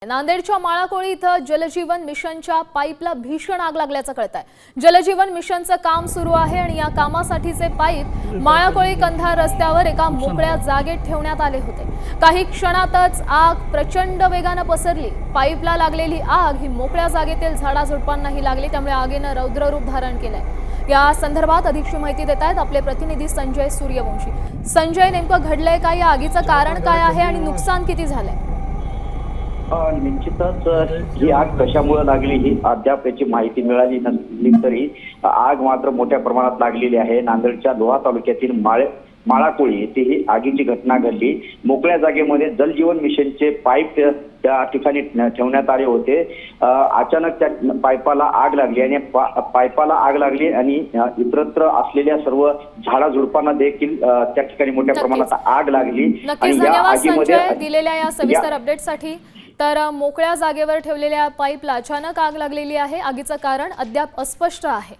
नांदेडच्या माळाकोळी इथं जलजीवन मिशनच्या पाईपला भीषण आग लागल्याचं कळतंय। जलजीवन मिशनचं काम सुरू आहे आणि या कामासाठीचे पाईप माळाकोळी कंधार रस्त्यावर एका मोकळ्या जागेत ठेवण्यात आले होते। काही क्षणातच आग प्रचंड वेगाने पसरली। पाईपला लागलेली आग ही मोकळ्या जागेतील झाडाझुडपांनाही लागली, त्यामुळे आगीने रौद्र रूप धारण केलंय। या संदर्भात अधिकची माहिती देत आहेत आपले प्रतिनिधी संजय सूर्यवंशी। संजय, नेमकं घडलंय काय? या आगीचं कारण काय आहे आणि नुकसान किती झालंय? निश्चितच ही आग कशामुळे लागली ही अद्याप याची माहिती मिळाली नसली तरी आग मात्र मोठ्या प्रमाणात लागलेली आहे। नांदेडच्या लोहा तालुक्यातील माळाकोळी येथे ही आगीची घटना घडली। मोकळ्या जागेमध्ये जलजीवन मिशनचे पाईप त्या ठिकाणी ठेवण्यात आले होते। अचानक त्या पाईपाला आग लागली आणि पाईपाला आग लागली आणि इतरत्र असलेल्या सर्व झाडाझुडपांना देखील त्या ठिकाणी मोठ्या प्रमाणात आग लागली। आणि या आगीमध्ये दिलेल्या या सविस्तर अपडेटसाठी तर मोकळ्या जागेवर ठेवलेल्या पाईपला अचानक आग लागलेली आहे। आगीचं कारण अद्याप अस्पष्ट आहे।